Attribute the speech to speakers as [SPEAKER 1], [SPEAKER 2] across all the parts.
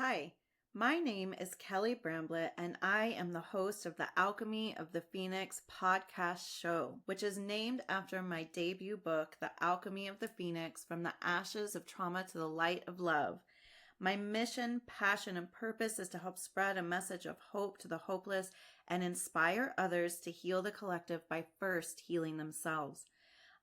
[SPEAKER 1] Hi, my name is Kelly Bramblett, and I am the host of the Alchemy of the Phoenix podcast show, which is named after my debut book, The Alchemy of the Phoenix, From the Ashes of Trauma to the Light of Love. My mission, passion, and purpose is to help spread a message of hope to the hopeless and inspire others to heal the collective by first healing themselves.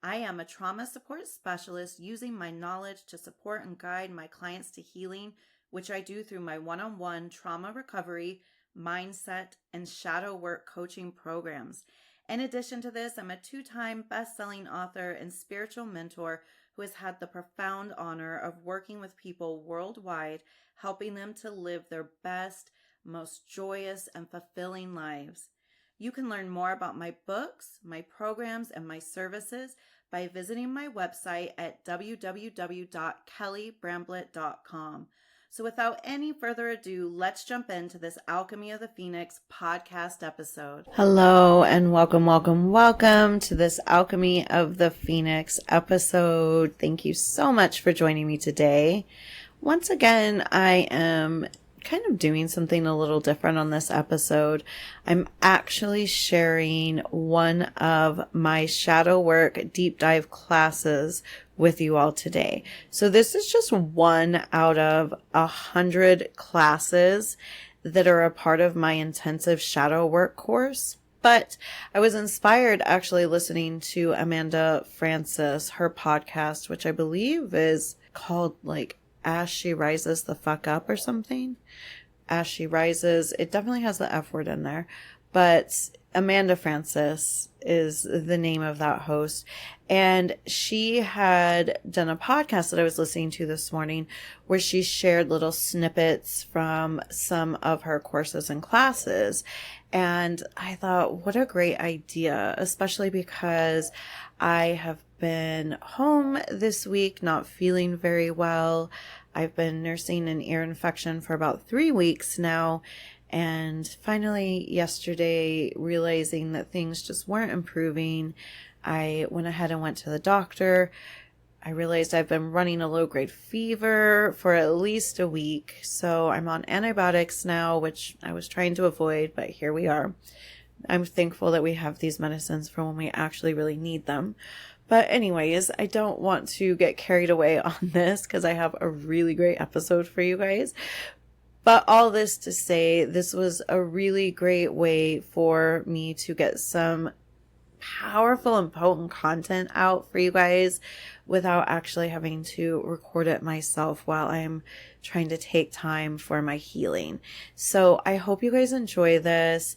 [SPEAKER 1] I am a trauma support specialist using my knowledge to support and guide my clients to healing, which I do through my one-on-one trauma recovery, mindset, and shadow work coaching programs. In addition to this, I'm a 2-time best-selling author and spiritual mentor who has had the profound honor of working with people worldwide, helping them to live their best, most joyous, and fulfilling lives. You can learn more about my books, my programs, and my services by visiting my website at www.kellybramblett.com. So without any further ado, let's jump into this Alchemy of the Phoenix podcast episode. Hello and welcome to this Alchemy of the Phoenix episode. Thank you so much for joining me today. Once again, I am kind of doing something a little different on this episode. I'm actually sharing one of my shadow work deep dive classes with you all today. So this is just one out of 100 classes that are a part of my intensive shadow work course. But I was inspired actually listening to Amanda Francis, her podcast, which I believe is called As She Rises the Fuck Up or something. As She Rises. It definitely has the F word in there. But Amanda Francis is the name of that host. And she had done a podcast that I was listening to this morning where she shared little snippets from some of her courses and classes. And I thought, what a great idea, especially because I have been home this week, not feeling very well. I've been nursing an ear infection for about 3 weeks now. And finally, yesterday, realizing that things just weren't improving, I went ahead and went to the doctor. I realized I've been running a low-grade fever for at least a week. So I'm on antibiotics now, which I was trying to avoid, but here we are. I'm thankful that we have these medicines for when we actually really need them. But anyways, I don't want to get carried away on this because I have a really great episode for you guys. But all this to say, this was a really great way for me to get some powerful and potent content out for you guys without actually having to record it myself while I'm trying to take time for my healing. So I hope you guys enjoy this.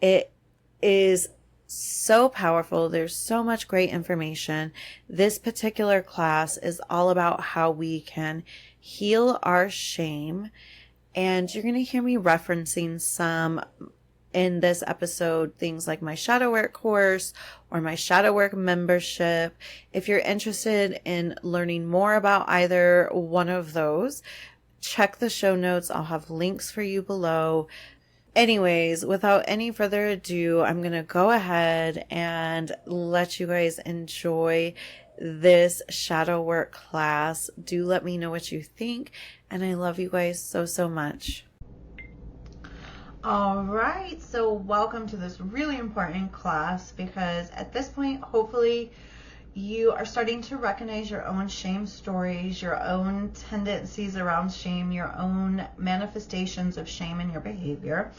[SPEAKER 1] It is so powerful. There's so much great information. This particular class is all about how we can heal our shame. And you're going to hear me referencing some in this episode, things like my shadow work course or my shadow work membership. If you're interested in learning more about either one of those, check the show notes. I'll have links for you below. Anyways, without any further ado, I'm going to go ahead and let you guys enjoy this shadow work class. Do let me know what you think, and I love you guys so, so much. All right, so welcome to this really important class because at this point, hopefully, you are starting to recognize your own shame stories, your own tendencies around shame, your own manifestations of shame in your behavior.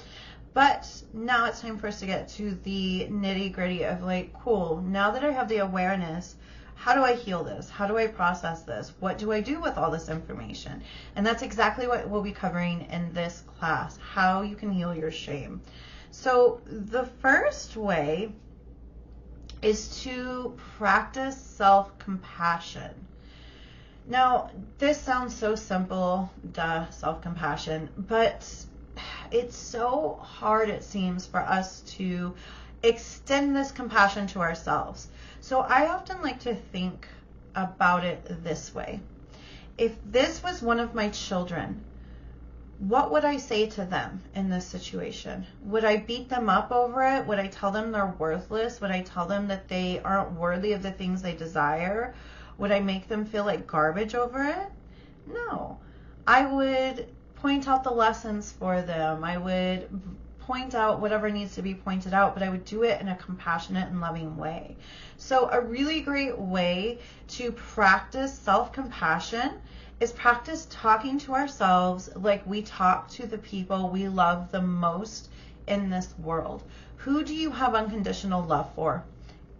[SPEAKER 1] But now it's time for us to get to the nitty gritty of cool, now that I have the awareness, how do I heal this? How do I process this? What do I do with all this information? And that's exactly what we'll be covering in this class, how you can heal your shame. So the first way is to practice self-compassion. Now, this sounds so simple, self-compassion, but it's so hard, it seems, for us to extend this compassion to ourselves. So I often like to think about it this way. If this was one of my children, what would I say to them in this situation? Would I beat them up over it? Would I tell them they're worthless? Would I tell them that they aren't worthy of the things they desire? Would I make them feel like garbage over it? No. I would point out the lessons for them. I would point out whatever needs to be pointed out, but I would do it in a compassionate and loving way. So a really great way to practice self-compassion is practice talking to ourselves like we talk to the people we love the most in this world. Who do you have unconditional love for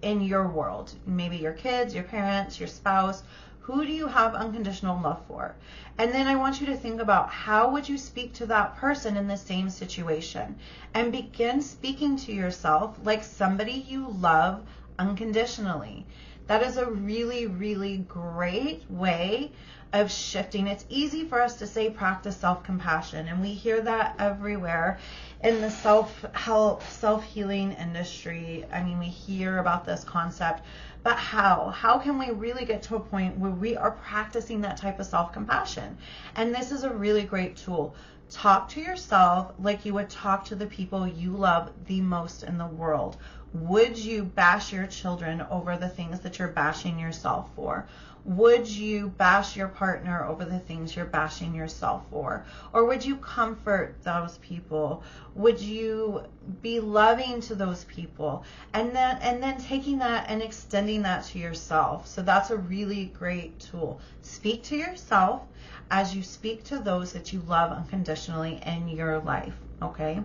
[SPEAKER 1] in your world? Maybe your kids, your parents, your spouse. Who do you have unconditional love for? And then I want you to think about how would you speak to that person in the same situation, and begin speaking to yourself like somebody you love unconditionally. That is a really, really great way of shifting. It's easy for us to say practice self-compassion, and we hear that everywhere in the self-help, self-healing industry. I mean, we hear about this concept, but how can we really get to a point where we are practicing that type of self-compassion? And this is a really great tool. Talk to yourself like you would talk to the people you love the most in the world. Would you bash your children over the things that you're bashing yourself for? Would you bash your partner over the things you're bashing yourself for? Or would you comfort those people? Would you be loving to those people? And then taking that and extending that to yourself. So that's a really great tool. Speak to yourself as you speak to those that you love unconditionally in your life, okay?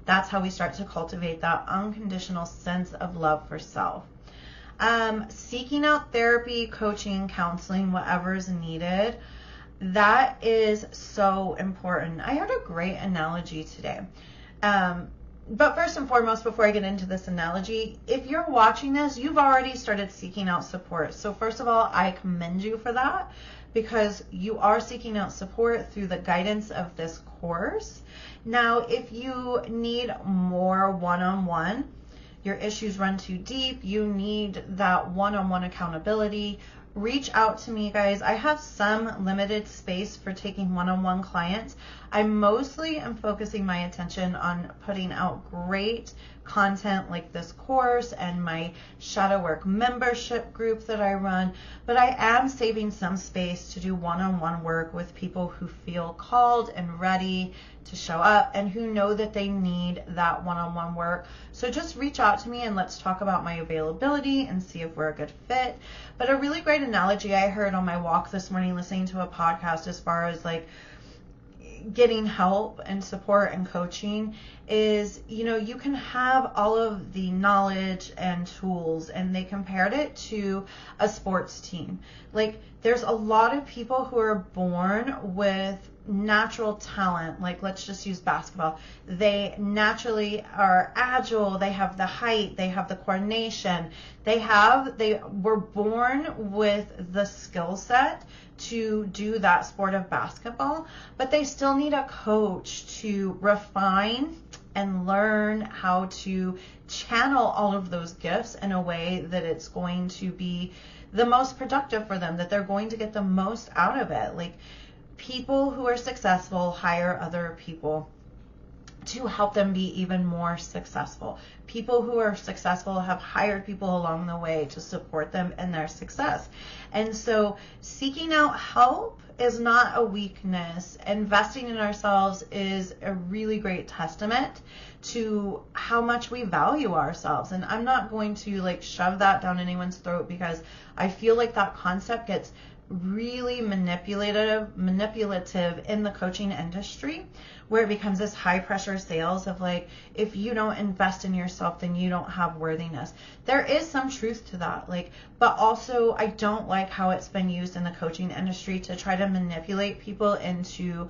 [SPEAKER 1] That's how we start to cultivate that unconditional sense of love for self. Seeking out therapy, coaching, counseling, whatever is needed, that is so important. I heard a great analogy today. But first and foremost, before I get into this analogy, if you're watching this, you've already started seeking out support. So first of all, I commend you for that, because you are seeking out support through the guidance of this course. Now, if you need more one-on-one, your issues run too deep, you need that one-on-one accountability, reach out to me, guys. I have some limited space for taking one-on-one clients. I mostly am focusing my attention on putting out great content like this course and my shadow work membership group that I run, but I am saving some space to do one-on-one work with people who feel called and ready to show up and who know that they need that one-on-one work. So just reach out to me and let's talk about my availability and see if we're a good fit. But a really great analogy I heard on my walk this morning listening to a podcast as far as like getting help and support and coaching is, you can have all of the knowledge and tools, and they compared it to a sports team. Like, there's a lot of people who are born with natural talent. Like, let's just use basketball. They naturally are agile, they have the height, they have the coordination, they were born with the skill set to do that sport of basketball, but they still need a coach to refine and learn how to channel all of those gifts in a way that it's going to be the most productive for them, that they're going to get the most out of it. Like, people who are successful hire other people to help them be even more successful. People who are successful have hired people along the way to support them in their success. And so seeking out help is not a weakness. Investing in ourselves is a really great testament to how much we value ourselves. And I'm not going to shove that down anyone's throat, because I feel like that concept gets really manipulative in the coaching industry, where it becomes this high pressure sales of if you don't invest in yourself, then you don't have worthiness. There is some truth to that, but also I don't like how it's been used in the coaching industry to try to manipulate people into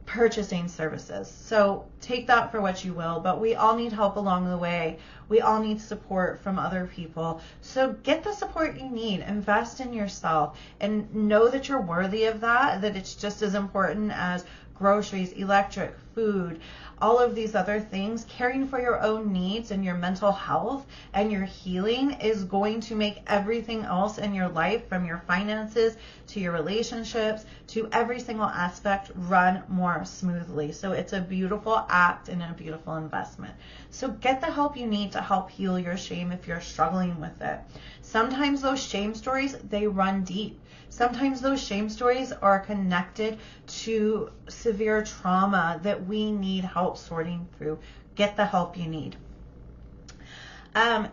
[SPEAKER 1] purchasing services. So take that for what you will, but we all need help along the way. We all need support from other people. So get the support you need, invest in yourself, and know that you're worthy of that it's just as important as groceries, electric, food, all of these other things. Caring for your own needs and your mental health and your healing is going to make everything else in your life, from your finances to your relationships to every single aspect, run more smoothly. So it's a beautiful act and a beautiful investment. So get the help you need to help heal your shame if you're struggling with it. Sometimes those shame stories, they run deep. Sometimes those shame stories are connected to severe trauma that we need help sorting through. Get the help you need.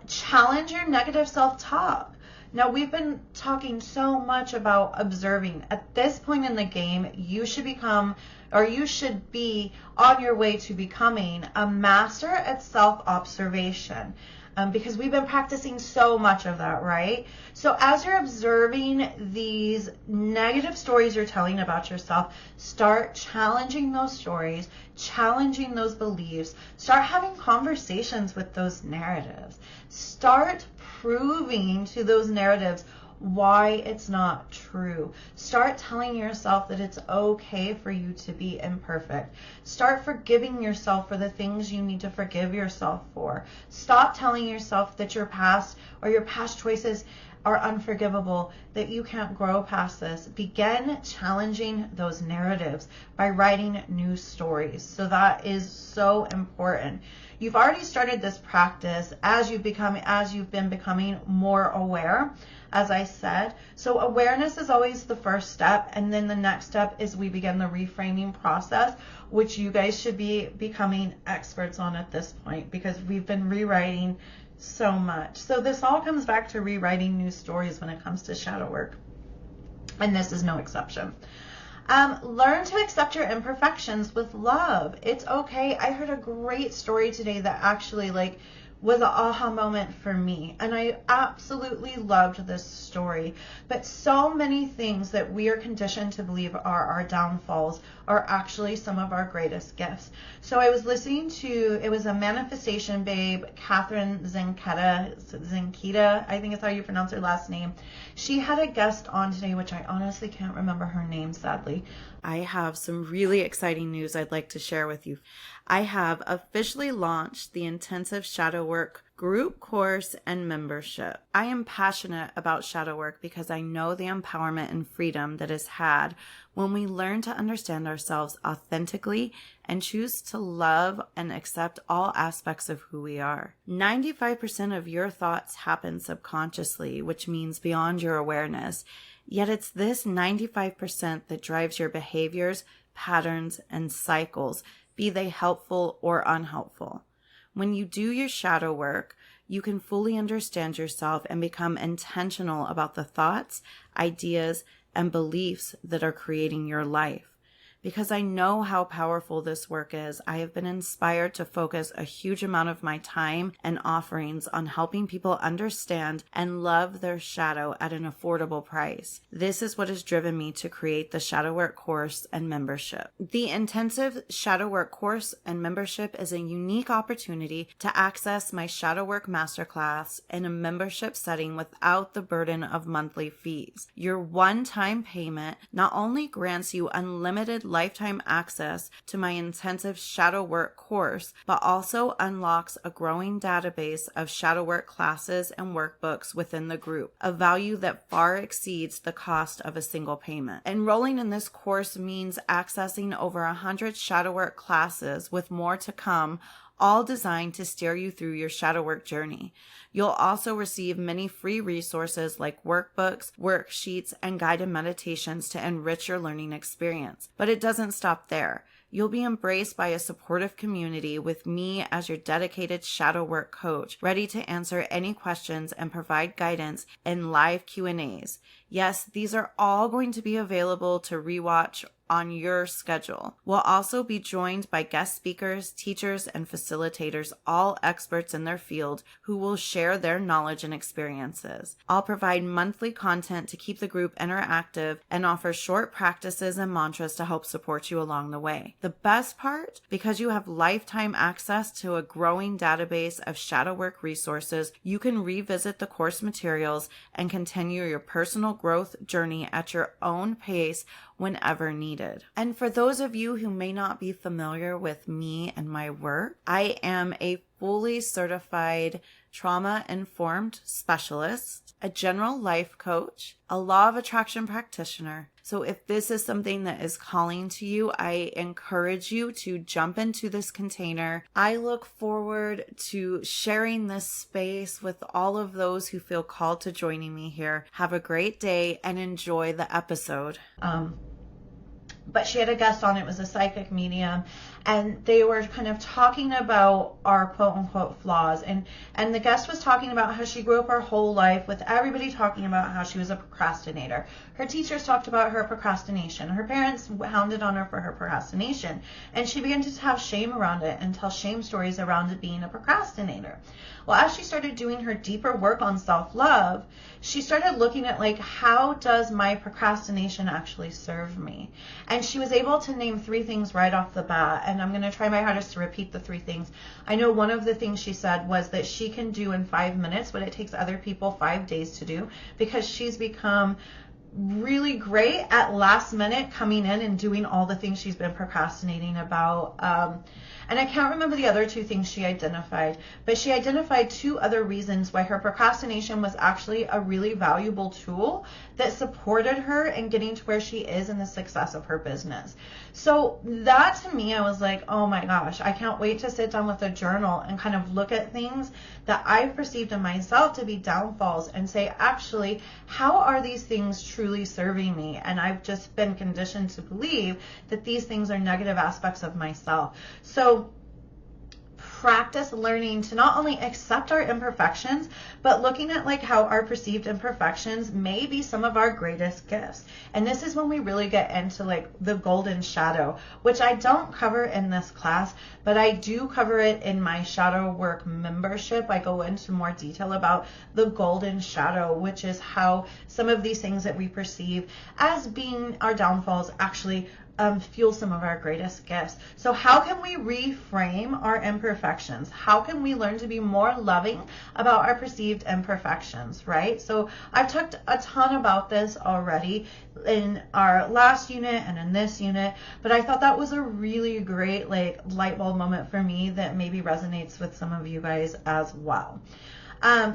[SPEAKER 1] Challenge your negative self-talk. Now, we've been talking so much about observing. At this point in the game, you should become, or you should be on your way to becoming a master at self-observation. Because we've been practicing so much of that, right? So as you're observing these negative stories you're telling about yourself, start challenging those stories, challenging those beliefs, start having conversations with those narratives. Start proving to those narratives why it's not true. Start telling yourself that it's okay for you to be imperfect. Start forgiving yourself for the things you need to forgive yourself for. Stop telling yourself that your past or your past choices are unforgivable, that you can't grow past this. Begin challenging those narratives by writing new stories. So that is so important. You've already started this practice as you've been becoming more aware, as I said. So awareness is always the first step, and then the next step is we begin the reframing process, which you guys should be becoming experts on at this point, because we've been rewriting so much. So this all comes back to rewriting new stories when it comes to shadow work, and this is no exception. Learn to accept your imperfections with love. It's okay. I heard a great story today that actually was an aha moment for me, and I absolutely loved this story. But so many things that we are conditioned to believe are our downfalls are actually some of our greatest gifts. So I was listening to, it was a manifestation babe, Catherine Zenkita, I think is how you pronounce her last name. She had a guest on today, which I honestly can't remember her name, sadly. I have some really exciting news I'd like to share with you. I have officially launched the Intensive Shadow Work group course and membership. I am passionate about shadow work because I know the empowerment and freedom that is had when we learn to understand ourselves authentically and choose to love and accept all aspects of who we are. 95% of your thoughts happen subconsciously, which means beyond your awareness. Yet it's this 95% that drives your behaviors, patterns, and cycles, be they helpful or unhelpful. When you do your shadow work, you can fully understand yourself and become intentional about the thoughts, ideas, and beliefs that are creating your life. Because I know how powerful this work is, I have been inspired to focus a huge amount of my time and offerings on helping people understand and love their shadow at an affordable price. This is what has driven me to create the Shadow Work course and membership. The Intensive Shadow Work course and membership is a unique opportunity to access my Shadow Work Masterclass in a membership setting without the burden of monthly fees. Your one-time payment not only grants you unlimited lifetime access to my intensive shadow work course, but also unlocks a growing database of shadow work classes and workbooks within the group, a value that far exceeds the cost of a single payment. Enrolling in this course means accessing over 100 shadow work classes with more to come, all designed to steer you through your shadow work journey. You'll also receive many free resources like workbooks, worksheets, and guided meditations to enrich your learning experience. But it doesn't stop there. You'll be embraced by a supportive community with me as your dedicated shadow work coach, ready to answer any questions and provide guidance in live Q&As. Yes, these are all going to be available to rewatch on your schedule. We'll also be joined by guest speakers, teachers, and facilitators, all experts in their field, who will share their knowledge and experiences. I'll provide monthly content to keep the group interactive and offer short practices and mantras to help support you along the way. The best part, because you have lifetime access to a growing database of shadow work resources, you can revisit the course materials and continue your personal growth journey at your own pace whenever needed. And for those of you who may not be familiar with me and my work, I am a fully certified trauma-informed specialist, a general life coach, a law of attraction practitioner. So if this is something that is calling to you, I encourage you to jump into this container. I look forward to sharing this space with all of those who feel called to joining me here. Have a great day and enjoy the episode.
[SPEAKER 2] but she had a guest on. It was a psychic medium, and they were kind of talking about our quote-unquote flaws, and the guest was talking about how she grew up her whole life with everybody talking about how she was a procrastinator. Her teachers talked about her procrastination. Her parents hounded on her for her procrastination, and she began to have shame around it and tell shame stories around it being a procrastinator. Well, as she started doing her deeper work on self-love, she started looking at, like, how does my procrastination actually serve me? And she was able to name 3 things right off the bat, and I'm going to try my hardest to repeat the 3 things. I know one of the things she said was that she can do in 5 minutes what it takes other people 5 days to do, because she's become really great at last minute coming in and doing all the things she's been procrastinating about. And I can't remember the other 2 things she identified, but she identified 2 other reasons why her procrastination was actually a really valuable tool that supported her in getting to where she is in the success of her business. So that, to me, I was like, oh my gosh, I can't wait to sit down with a journal and kind of look at things that I've perceived in myself to be downfalls and say, actually, how are these things truly serving me? And I've just been conditioned to believe that these things are negative aspects of myself. So practice learning to not only accept our imperfections, but looking at, like, how our perceived imperfections may be some of our greatest gifts. And this is when we really get into, like, the golden shadow, which I don't cover in this class, but I do cover it in my shadow work membership. I go into more detail about the golden shadow, which is how some of these things that we perceive as being our downfalls actually fuel some of our greatest gifts. So how can we reframe our imperfections? How can we learn to be more loving about our perceived imperfections, right? So I've talked a ton about this already in our last unit and in this unit, but I thought that was a really great, like, light bulb moment for me that maybe resonates with some of you guys as well.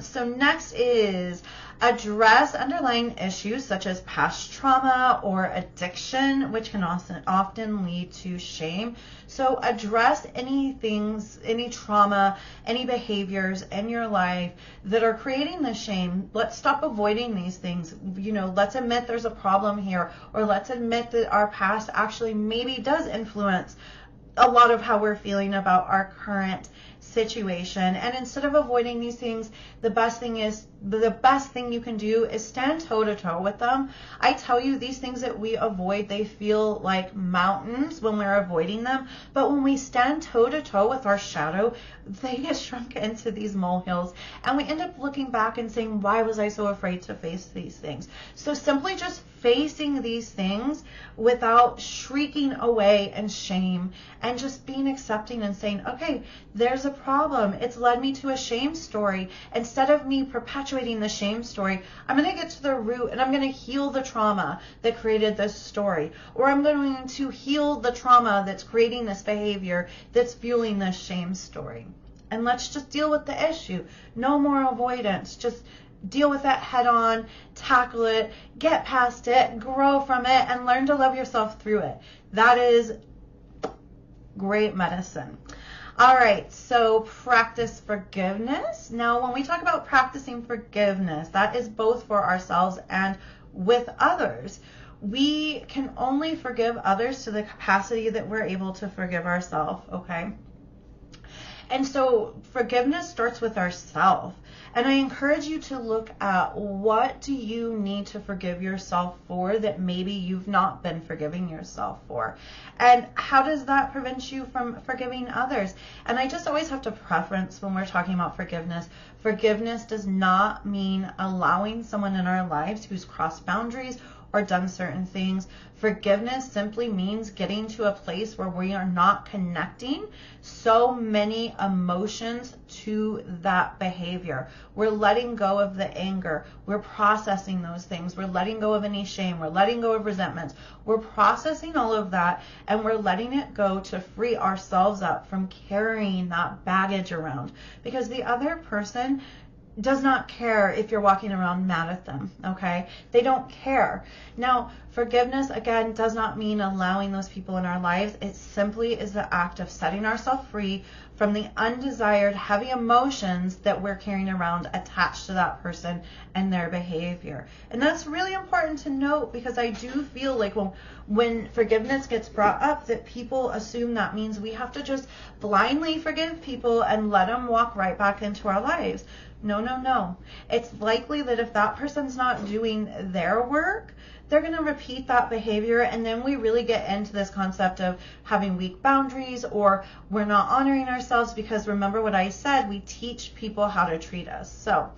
[SPEAKER 2] So next is address underlying issues such as past trauma or addiction, which can often lead to shame. So address any trauma, any behaviors in your life that are creating the shame. Let's stop avoiding these things. Let's admit there's a problem here, or let's admit that our past actually maybe does influence a lot of how we're feeling about our current situation. And instead of avoiding these things, the best thing you can do is stand toe-to-toe with them. I tell you, these things that we avoid, they feel like mountains when we're avoiding them, but when we stand toe-to-toe with our shadow, they get shrunk into these molehills, and we end up looking back and saying, why was I so afraid to face these things? So simply just facing these things without shrieking away in shame, and just being accepting and saying, okay, there's a problem. It's led me to a shame story. Instead of me perpetuating the shame story, I'm going to get to the root, and I'm going to heal the trauma that created this story. Or I'm going to heal the trauma that's creating this behavior that's fueling this shame story. And let's just deal with the issue. No more avoidance. Just deal with that head on, tackle it, get past it, grow from it, and learn to love yourself through it. That is great medicine. All right, so practice forgiveness. Now, when we talk about practicing forgiveness, that is both for ourselves and with others. We can only forgive others to the capacity that we're able to forgive ourselves, okay? And so forgiveness starts with ourselves. And I encourage you to look at, what do you need to forgive yourself for that maybe you've not been forgiving yourself for? And how does that prevent you from forgiving others? And I just always have to preference when we're talking about forgiveness. Forgiveness does not mean allowing someone in our lives who's crossed boundaries or done certain things. Forgiveness simply means getting to a place where we are not connecting so many emotions to that behavior. We're letting go of the anger. We're processing those things. We're letting go of any shame. We're letting go of resentments. We're processing all of that, and we're letting it go to free ourselves up from carrying that baggage around. Because the other person does not care if you're walking around mad at them, okay? They don't care. Now, forgiveness, again, does not mean allowing those people in our lives. It simply is the act of setting ourselves free from the undesired heavy emotions that we're carrying around attached to that person and their behavior. And that's really important to note, because I do feel like when forgiveness gets brought up, that people assume that means we have to just blindly forgive people and let them walk right back into our lives. No. It's likely that if that person's not doing their work, they're going to repeat that behavior, and then we really get into this concept of having weak boundaries, or we're not honoring ourselves, because remember what I said, we teach people how to treat us. So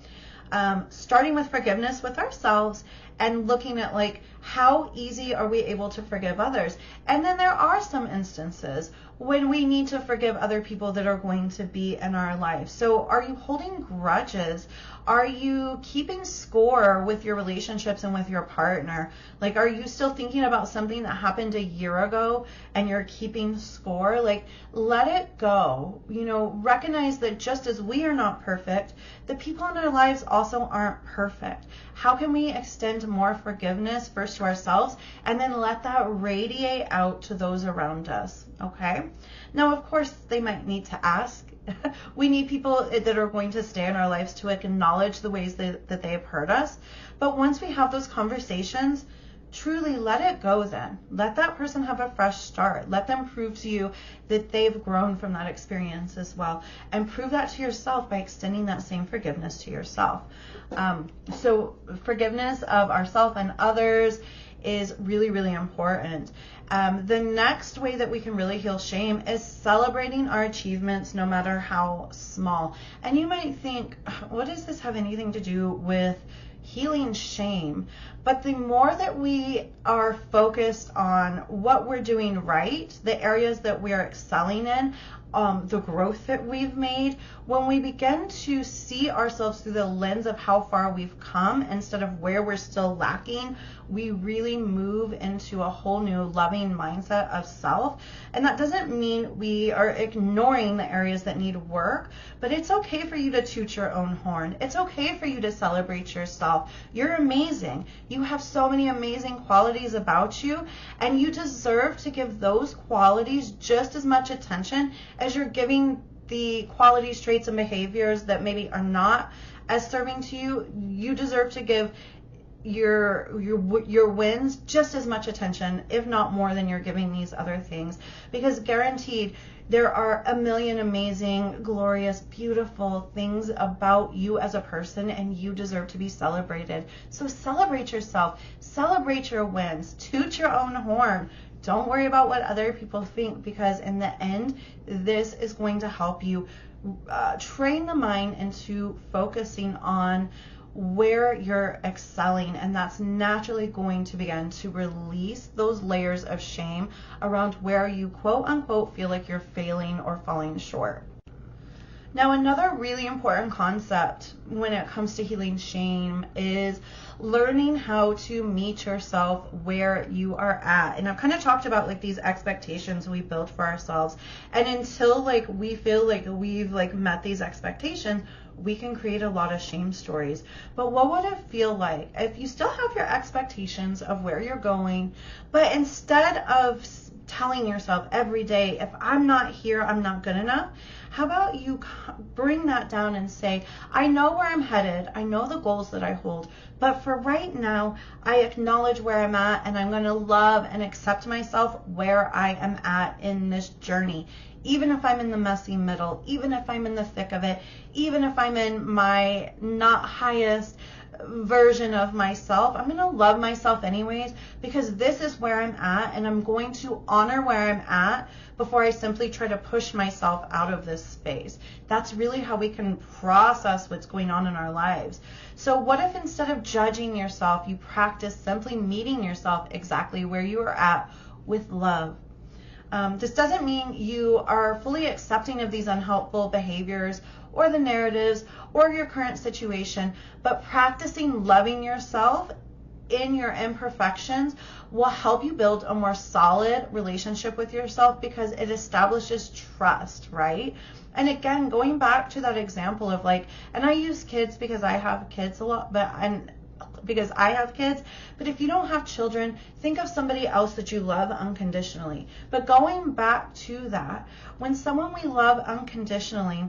[SPEAKER 2] starting with forgiveness with ourselves and looking at like how easy are we able to forgive others. And then there are some instances when we need to forgive other people that are going to be in our life. So are you holding grudges? Are you keeping score with your relationships and with your partner? Like, are you still thinking about something that happened a year ago and you're keeping score? Like, let it go. You know, recognize that just as we are not perfect, the people in our lives also aren't perfect. How can we extend more forgiveness first to ourselves and then let that radiate out to those around us? Okay. Now, of course, they might need to ask. We need people that are going to stay in our lives to acknowledge the ways that they have hurt us. But once we have those conversations, truly let it go then. Let that person have a fresh start. Let them prove to you that they've grown from that experience as well. And prove that to yourself by extending that same forgiveness to yourself. So forgiveness of ourselves and others is really, really important. The next way that we can really heal shame is celebrating our achievements, no matter how small. And you might think, what does this have anything to do with healing shame? But the more that we are focused on what we're doing right, the areas that we're excelling in, the growth that we've made, when we begin to see ourselves through the lens of how far we've come instead of where we're still lacking, we really move into a whole new loving mindset of self. And that doesn't mean we are ignoring the areas that need work, but it's okay for you to toot your own horn. It's okay for you to celebrate yourself. You're amazing. You have so many amazing qualities about you, and you deserve to give those qualities just as much attention as you're giving the qualities, traits, and behaviors that maybe are not as serving to you. You deserve to give your wins just as much attention, if not more, than you're giving these other things, because guaranteed there are a million amazing, glorious, beautiful things about you as a person, and you deserve to be celebrated. So celebrate yourself, celebrate your wins, toot your own horn. Don't worry about what other people think, because in the end, this is going to help you train the mind into focusing on where you're excelling, and that's naturally going to begin to release those layers of shame around where you quote unquote feel like you're failing or falling short. Now, another really important concept when it comes to healing shame is learning how to meet yourself where you are at. And I've kind of talked about like these expectations we build for ourselves. And until like we feel like we've like met these expectations, we can create a lot of shame stories. But what would it feel like if you still have your expectations of where you're going, but instead of telling yourself every day, if I'm not here, I'm not good enough, how about you bring that down and say, I know where I'm headed, I know the goals that I hold, but for right now, I acknowledge where I'm at, and I'm going to love and accept myself where I am at in this journey. Even if I'm in the messy middle, even if I'm in the thick of it, even if I'm in my not highest version of myself, I'm going to love myself anyways, because this is where I'm at, and I'm going to honor where I'm at before I simply try to push myself out of this space. That's really how we can process what's going on in our lives. So what if instead of judging yourself, you practice simply meeting yourself exactly where you are at with love? This doesn't mean you are fully accepting of these unhelpful behaviors or the narratives or your current situation, but practicing loving yourself in your imperfections will help you build a more solid relationship with yourself because it establishes trust, right? And again, going back to that example of like, and I use kids because I have kids a lot, but if you don't have children, think of somebody else that you love unconditionally. But going back to that, when someone we love unconditionally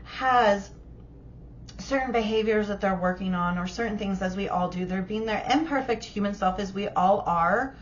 [SPEAKER 2] has certain behaviors that they're working on or certain things, as we all do, they're being their imperfect human self as we all are,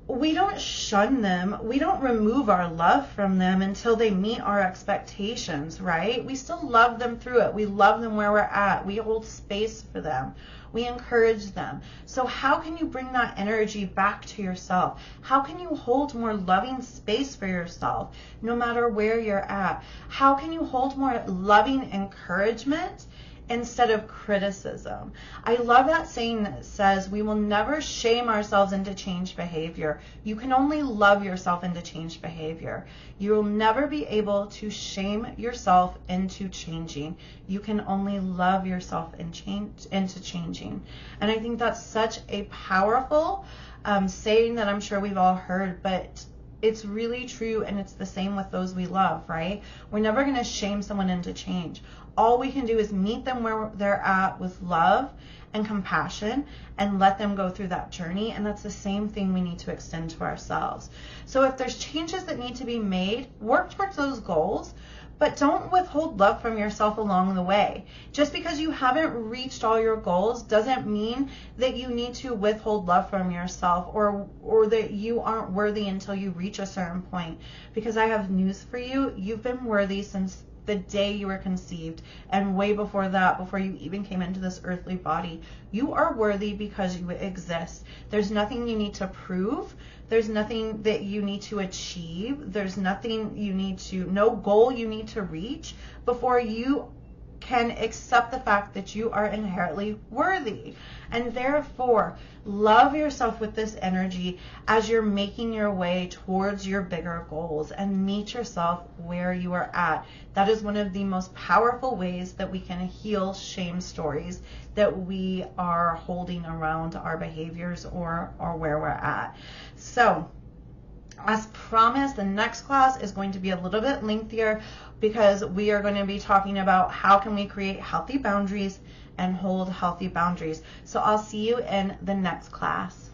[SPEAKER 2] we don't shun them. We don't remove our love from them until they meet our expectations, right? We still love them through it. We love them where we're at. We hold space for them. We encourage them. So how can you bring that energy back to yourself? How can you hold more loving space for yourself no matter where you're at? How can you hold more loving encouragement instead of criticism? I love that saying that says we will never shame ourselves into change behavior. You can only love yourself into change behavior. You will never be able to shame yourself into changing. You can only love yourself into changing. And I think that's such a powerful saying that I'm sure we've all heard, but it's really true, and it's the same with those we love, right? We're never going to shame someone into change. All we can do is meet them where they're at with love and compassion and let them go through that journey. And that's the same thing we need to extend to ourselves. So if there's changes that need to be made, work towards those goals, but don't withhold love from yourself along the way. Just because you haven't reached all your goals doesn't mean that you need to withhold love from yourself or that you aren't worthy until you reach a certain point. Because I have news for you. You've been worthy since the day you were conceived, and way before that, before you even came into this earthly body. You are worthy because you exist. There's nothing you need to prove. There's nothing that you need to achieve. There's nothing no goal you need to reach before you can accept the fact that you are inherently worthy. And therefore, love yourself with this energy as you're making your way towards your bigger goals, and meet yourself where you are at. That is one of the most powerful ways that we can heal shame stories that we are holding around our behaviors or where we're at. So, as promised, the next class is going to be a little bit lengthier because we are going to be talking about how can we create healthy boundaries and hold healthy boundaries. So I'll see you in the next class.